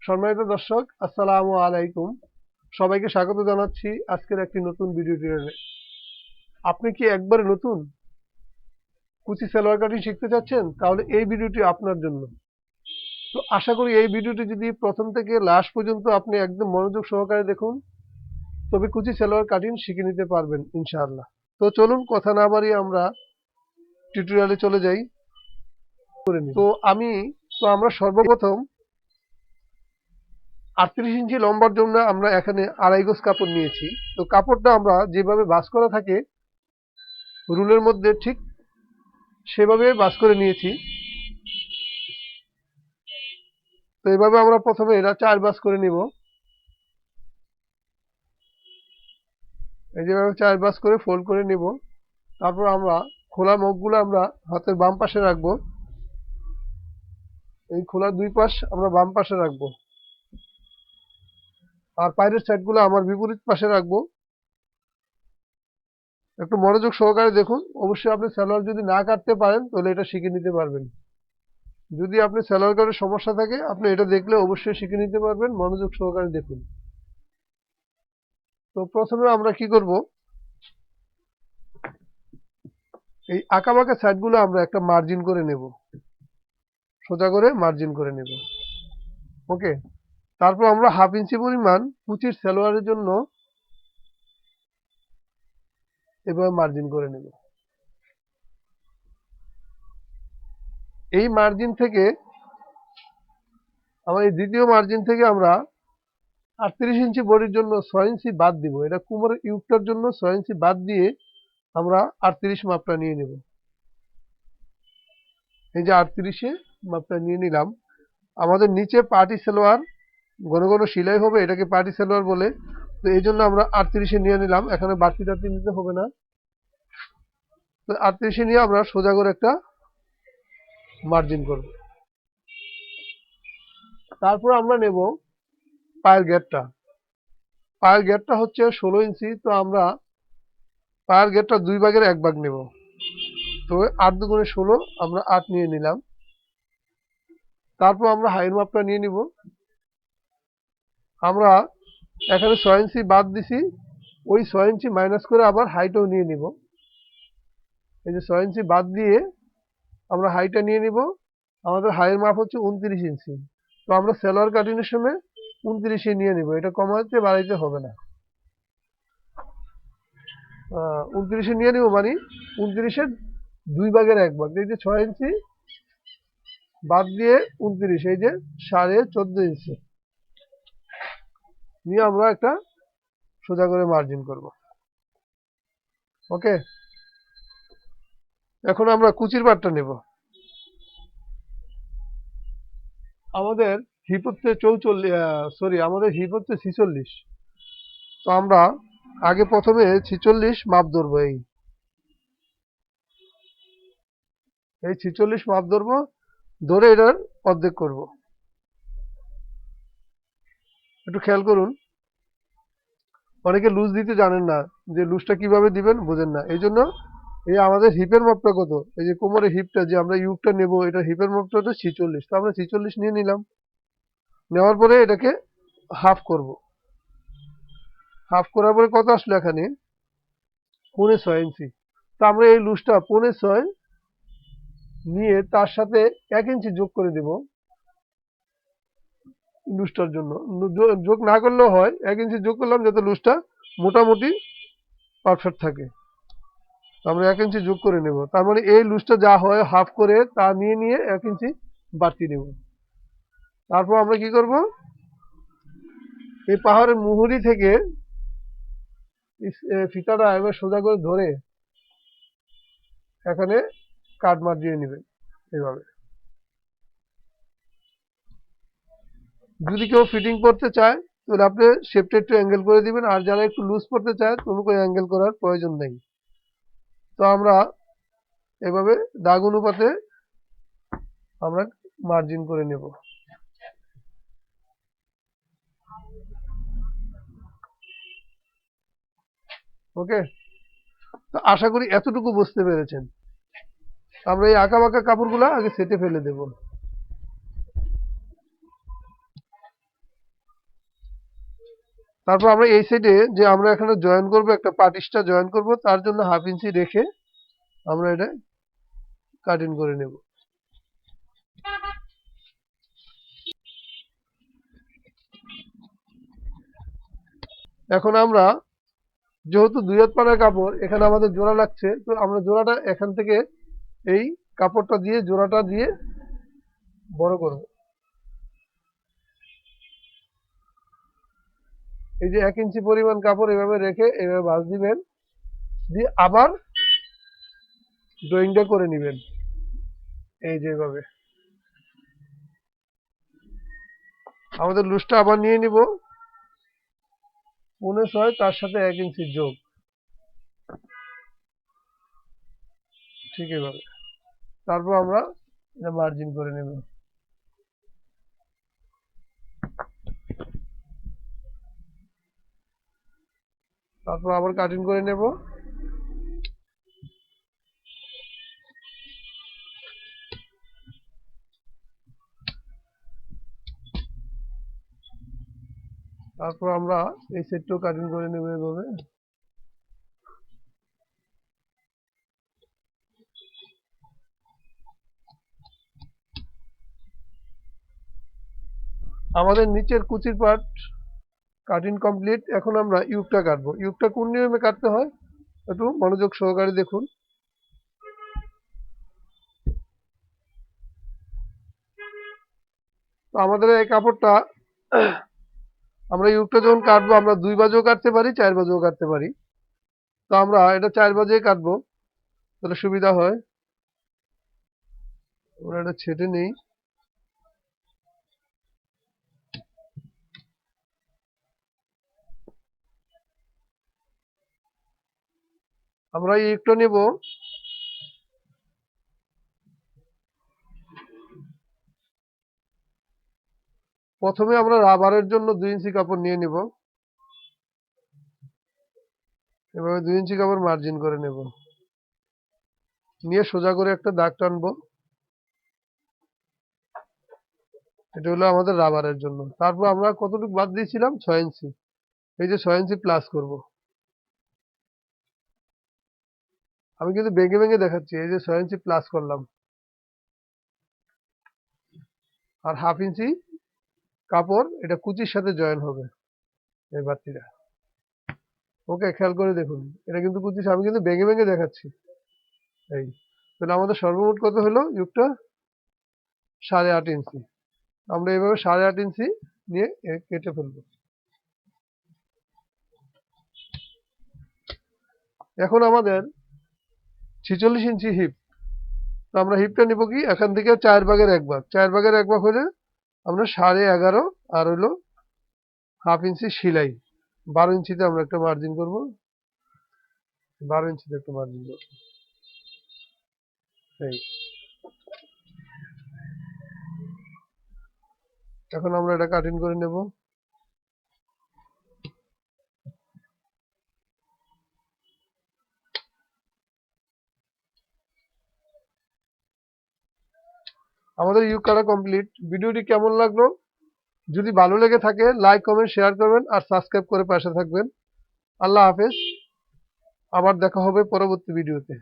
সম্মানিত দর্শক, আসসালামু আলাইকুম। সবাইকে স্বাগত জানাচ্ছি আজকের একটি নতুন ভিডিও টিউটোরিয়ালে। আপনি কি একবারে নতুন কুচি সালোয়ার কাটিং শিখতে চাচ্ছেন? তাহলে এই ভিডিওটি আপনার জন্য। তো আশা করি এই ভিডিওটি যদি প্রথম থেকে লাস্ট পর্যন্ত আপনি একদম মনোযোগ সহকারে দেখুন, তবে কুচি সালোয়ার কাটিং শিখে নিতে পারবেন ইনশাআল্লাহ। তো চলুন কথা না বাড়িয়ে আমরা টিউটোরিয়ালে চলে যাই। আমরা সর্বপ্রথম 38 ইঞ্চি লম্বার জন্য আমরা এখানে 2.5 গজ কাপড় নিয়েছি। তো কাপড়টা আমরা যেভাবে ভাঁজ করা থাকে রুলের মধ্যে ঠিক সেভাবে ভাঁজ করে নিয়েছি। তো এভাবে আমরা প্রথমে এটা 4 ভাঁজ করে নিব। এই যেভাবে 4 ভাঁজ করে ফোল্ড করে নিব। তারপর আমরা খোলা মুখগুলো আমরা হাতের বাম পাশে রাখবো। এই খোলা দুই পাশ আমরা বাম পাশে রাখবো, আর পায়ের সাইডগুলো আমার বিপরীত পাশে রাখবো। একটু মনোযোগ সহকারে দেখুন। অবশ্যই আপনি সালোয়ার যদি না কাটতে পারেন তাহলে এটা শিখে নিতে পারবেন। যদি আপনি সালোয়ার কাটার সমস্যা থাকে আপনি এটা দেখলে অবশ্যই শিখে নিতে পারবেন। মনোযোগ সহকারে দেখুন। তো প্রথমে আমরা কি করব, এই আঁকাবাঁকা সাইডগুলো আমরা একটা মার্জিন করে নেব, সোজা করে মার্জিন করে নেব। ওকে, তারপর আমরা 1/2 ইঞ্চি পরিমাণ কুচির সালোয়ারের জন্য এভাবে মার্জিন করে নেব। এই মার্জিন থেকে এই দ্বিতীয় মার্জিন থেকে আমরা 38 ইঞ্চি বডির জন্য 6 ইঞ্চি বাদ দিব। এটা কোমরের ইউকটার জন্য 6 ইঞ্চি বাদ দিয়ে আমরা 38 মাপটা নিয়ে নেব। এই যে 38-এ মাপটা নিয়ে নিলাম। আমাদের নিচে পার্টি সালোয়ার ঘন ঘন সেলাই হবে, এটাকে পার্টি সালোয়ার বলে। তো এই জন্য আমরা 38-এ নিয়ে নিলাম, এখানে বাড়তি টাড়তি নিতে হবে না। তো 38-এ নিয়ে আমরা সোজা করে একটা মার্জিন করব। তারপর আমরা নেব পায়ের গেটটা। পায়ের গেটটা হচ্ছে 16 ইঞ্চি। তো আমরা পায়ের গেটটা 2 ভাগের 1 ভাগ নেব। তো 8 দুগুণে 16, আমরা 8 নিয়ে নিলাম। তারপর আমরা হাইয়ের মাপটা নিয়ে নিব। আমরা এখানে 6 ইঞ্চি বাদ দিছি, ওই 6 ইঞ্চি মাইনাস করে আবার হাইটও নিয়ে নিব। এই যে 6 ইঞ্চি বাদ দিয়ে আমরা হাইটা নিয়ে নিব। আমাদের হাইয়ের মাপ হচ্ছে 29 ইঞ্চি। তো আমরা সালোয়ার কাটিংয়ের সময় 29-এ নিয়ে নিব, এটা কমাইতে বাড়াইতে হবে না। 29-এ নিয়ে নিব, মানে 29-এর 2 ভাগের 1 ভাগ। এই যে 6 ইঞ্চি বাদ দিয়ে 29, এই যে 14.5 ইঞ্চি নিয়ে আমরা একটা সোজা করে মার্জিন করব। ওকে, এখন আমরা কুচির পাটটা নেব। আমাদের হিপ হচ্ছে 44, আমাদের হিপ হচ্ছে 46। তো আমরা আগে প্রথমে 46 মাপ ধরবো। এই 46 মাপ ধরবো, ধরে এটার অর্ধেক করব। একটু খেয়াল করুন, অনেকে লুজ দিতে জানেন না, যে লুজটা কিভাবে দিবেন বোঝেন না। এই জন্য এই আমাদের হিপের মাপটা কত, এই যে কোমরের হিপটা যে আমরা ইউকটা নেব, এটা হিপের মাপটা হচ্ছে 46। তো আমরা 46 নিয়ে নিলাম। নেওয়ার পরে এটাকে হাফ করব। হাফ করার পরে কত আসলো, এখানে 6.25 ইঞ্চি। তো আমরা এই লুজটা 6.25 নিয়ে তার সাথে 1 ইঞ্চি যোগ করে দেব লুজটার জন্য। যোগ না করলেও হয়, 1 ইঞ্চি যোগ করলাম যাতে লুজটা মোটামুটি পারফেক্ট থাকে। আমরা 1 ইঞ্চি যোগ করে নেব। তার মানে এই লুজটা যা হয় হাফ করে তা নিয়ে 1 ইঞ্চি বাড়তি নেব। তারপর আমরা কি করব, এই পাহাড়ের মুহুরি থেকে ফিতাটা এবার সোজা করে ধরে এখানে কাট মার দিয়ে নেবেন এইভাবে। যদি কেউ ফিটিং করতে চায় তাহলে আপনি শেপটা একটু অ্যাঙ্গেল করে দিবেন, আর যারা একটু লুজ করতে চায় কোনো অ্যাঙ্গেল করার প্রয়োজন নেই। তো আমরা এভাবে দাগ অনুপাতে আমরা মার্জিন করে নেব। ওকে, তো আশা করি এতটুকু বুঝতে পেরেছেন। আমরা এই আঁকা বাঁকা কাপড়গুলো আগে সেটে ফেলে দেব। তারপর আমরা এই সাইডে যে আমরা এখানে জয়েন করব, একটা পাটিশটা জয়েন করব, তার জন্য 1/2 ইঞ্চি রেখে আমরা এটা কাটিং করে নেব। এখন আমরা যেহেতু 2 হাত পানার কাপড়, এখানে আমাদের জোড়া লাগছে, তো আমরা জোড়াটা এখান থেকে এই কাপড়টা দিয়ে জোড়াটা দিয়ে বড় করব। এই যে 1 ইঞ্চি পরিমাণ কাপড় এভাবে রেখে এভাবে ভাঁজ দিবেন, দিয়ে আবার ড্রয়িংটা করে নেবেন এই যে এভাবে। আমাদের লুজটা আবার নিয়ে নিব 6.5, তার সাথে 1 ইঞ্চি যোগ, ঠিক এভাবে। তারপর আমরা এটা মার্জিন করে নেব। তারপর আবার কাটিং করে নেব। তারপর আমরা এই সেটটাও কাটিং করে নেব এভাবে। আমাদের নিচের কুচির পার্ট কাটিং কমপ্লিট। এখন আমরা ইউকটা কাটবো। ইউকটা কোন নিয়মে কাটতে হয় একটু মনোযোগ সহকারে দেখুন। তো আমাদের এই কাপড়টা আমরা ইউকটা যখন কাটবো, আমরা 2 বাজেও কাটতে পারি, 4 বাজেও কাটতে পারি। তো আমরা এটা 4 বাজে কাটবো, তাহলে সুবিধা হয়। আমরা এটা ছেটে নেই। আমরা এই ইউকটা নেব, প্রথমে আমরা রাবারের জন্য 2 ইঞ্চি কাপড় নিয়ে নিব, এভাবে 2 ইঞ্চি কাপড় মার্জিন করে নেব, নিয়ে সোজা করে একটা দাগ টানবো। এটা হলো আমাদের রাবারের জন্য। তারপর আমরা কতটুকু বাদ দিয়েছিলাম, 6 ইঞ্চি। এই যে 6 ইঞ্চি প্লাস করব। আমি কিন্তু ভেঙে ভেঙে দেখাচ্ছি। এই যে 6 ইঞ্চি প্লাস করলাম, আর 1/2 ইঞ্চি কাপড় এটা কুচির সাথে জয়েন হবে এই বাড়তিটা। ওকে, খেয়াল করে দেখুন, এটা কিন্তু কুচি, আমি কিন্তু ভেঙে ভেঙে দেখাচ্ছি। এই তাহলে আমাদের সর্বমোট কত হলো ইউকটা, 8.5 ইঞ্চি। আমরা এভাবে 8.5 ইঞ্চি নিয়ে কেটে ফেলবো। এখন আমাদের 46 ইঞ্চি হিপ। তো আমরা হিপটা নিব কি, এখান থেকে 4 ভাগের 1 ভাগ, 4 ভাগের 1 ভাগ হলে আমরা 11.5, আর হলো 1/2 ইঞ্চি সেলাই। 12 ইঞ্চিতে আমরা একটা মার্জিন করব, 12 ইঞ্চিতে একটা মার্জিন করব। এই এখন আমরা এটা কাটিং করে নেব। আমাদের ইউক কাটা কমপ্লিট। ভিডিওটি কেমন লাগলো, যদি ভালো লেগে থাকে লাইক কমেন্ট শেয়ার করবেন, আর সাবস্ক্রাইব করে পাশে থাকবেন। আল্লাহ হাফেজ, আবার দেখা হবে পরবর্তী ভিডিওতে।